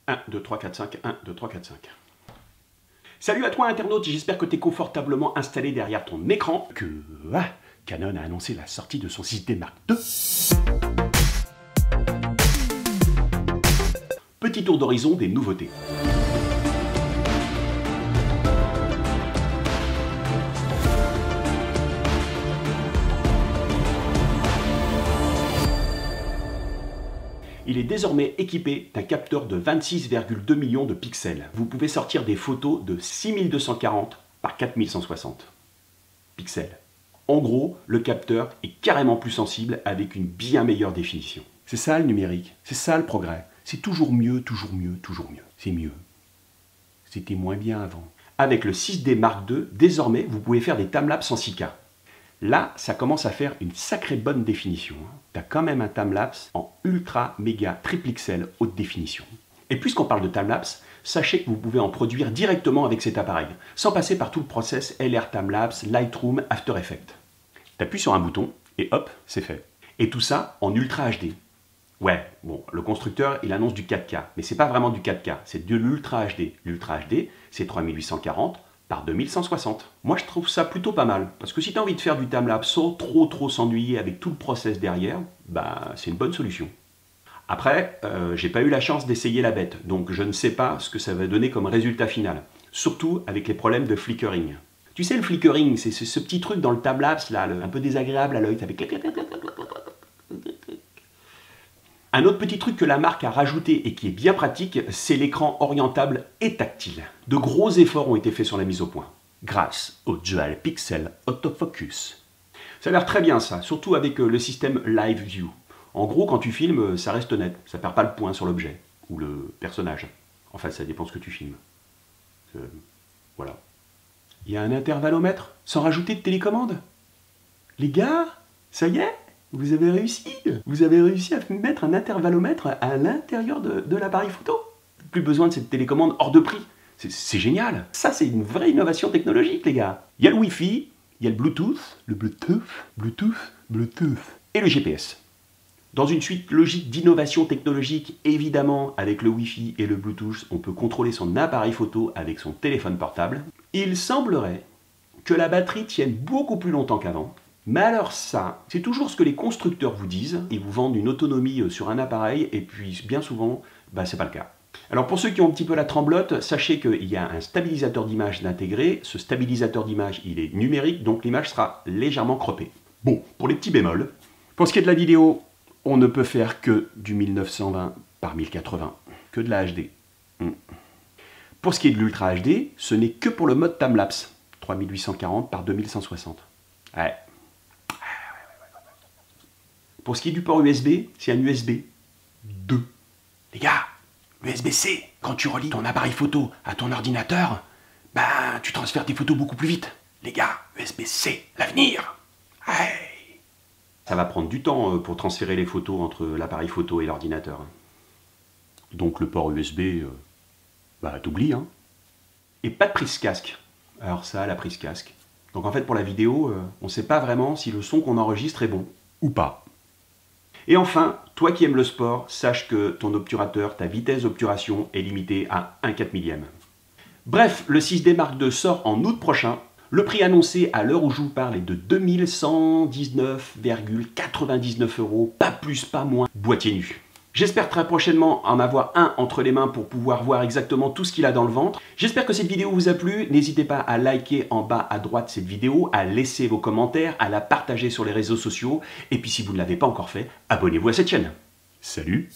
1, 2, 3, 4, 5, 1, 2, 3, 4, 5. Salut à toi internaute, j'espère que tu es confortablement installé derrière ton écran. Canon a annoncé la sortie de son 6D Mark II. Petit tour d'horizon des nouveautés. Il est désormais équipé d'un capteur de 26,2 millions de pixels. Vous pouvez sortir des photos de 6240 par 4160 pixels. En gros, le capteur est carrément plus sensible avec une bien meilleure définition. C'est ça le numérique, c'est ça le progrès. C'est toujours mieux, toujours mieux, toujours mieux. C'est mieux. C'était moins bien avant. Avec le 6D Mark II, désormais, vous pouvez faire des timelapses en 6K. Là, ça commence à faire une sacrée bonne définition. Tu as quand même un timelapse en ultra méga triple XL haute définition. Et puisqu'on parle de timelapse, sachez que vous pouvez en produire directement avec cet appareil, sans passer par tout le process LR Timelapse, Lightroom, After Effects. Tu appuies sur un bouton et hop, c'est fait. Et tout ça en ultra HD. Ouais, bon, le constructeur, il annonce du 4K, mais c'est pas vraiment du 4K, c'est de l'ultra HD. L'ultra HD, c'est 3840 par 2160. Moi, je trouve ça plutôt pas mal, parce que si tu as envie de faire du timelapse sans trop s'ennuyer avec tout le process derrière, bah, c'est une bonne solution. Après, j'ai pas eu la chance d'essayer la bête, donc je ne sais pas ce que ça va donner comme résultat final, surtout avec les problèmes de flickering. Tu sais, le flickering, c'est ce petit truc dans le timelapse, là, un peu désagréable à l'œil, avec... Un autre petit truc que la marque a rajouté et qui est bien pratique, c'est l'écran orientable et tactile. De gros efforts ont été faits sur la mise au point, grâce au Dual Pixel Autofocus. Ça a l'air très bien ça, surtout avec le système Live View. En gros, quand tu filmes, ça reste net, ça perd pas le point sur l'objet, ou le personnage. Enfin, ça dépend ce que tu filmes. Voilà. Il y a un intervallomètre, sans rajouter de télécommande. Les gars, ça y est, vous avez réussi. Vous avez réussi à mettre un intervallomètre à l'intérieur de l'appareil photo. Plus besoin de cette télécommande hors de prix. C'est génial. Ça, c'est une vraie innovation technologique, les gars. Il y a le Wi-Fi, il y a le Bluetooth, et le GPS. Dans une suite logique d'innovation technologique, évidemment, avec le Wi-Fi et le Bluetooth, on peut contrôler son appareil photo avec son téléphone portable. Il semblerait que la batterie tienne beaucoup plus longtemps qu'avant. Mais alors ça, c'est toujours ce que les constructeurs vous disent. Ils vous vendent une autonomie sur un appareil et puis bien souvent, bah, c'est pas le cas. Alors pour ceux qui ont un petit peu la tremblote, sachez qu'il y a un stabilisateur d'image intégré. Ce stabilisateur d'image, il est numérique, donc l'image sera légèrement croppée. Bon, pour les petits bémols, pour ce qui est de la vidéo, on ne peut faire que du 1920 par 1080, que de la HD. Pour ce qui est de l'Ultra HD, ce n'est que pour le mode timelapse, 3840 par 2160. Ouais. Pour ce qui est du port USB, c'est un USB 2. Les gars, USB-C, quand tu relis ton appareil photo à ton ordinateur, bah, tu transfères tes photos beaucoup plus vite. Les gars, USB-C, l'avenir. Hey. Ça va prendre du temps pour transférer les photos entre l'appareil photo et l'ordinateur. Donc le port USB, bah t'oublies, hein. Et pas de prise casque. Alors ça, la prise casque. Donc en fait pour la vidéo, on ne sait pas vraiment si le son qu'on enregistre est bon ou pas. Et enfin, toi qui aimes le sport, sache que ton obturateur, ta vitesse d'obturation est limitée à 1/4 millième. Bref, le 6D Mark II sort en août prochain. Le prix annoncé à l'heure où je vous parle est de 2119,99 €, pas plus, pas moins, boîtier nu. J'espère très prochainement en avoir un entre les mains pour pouvoir voir exactement tout ce qu'il a dans le ventre. J'espère que cette vidéo vous a plu. N'hésitez pas à liker en bas à droite cette vidéo, à laisser vos commentaires, à la partager sur les réseaux sociaux. Et puis si vous ne l'avez pas encore fait, abonnez-vous à cette chaîne. Salut!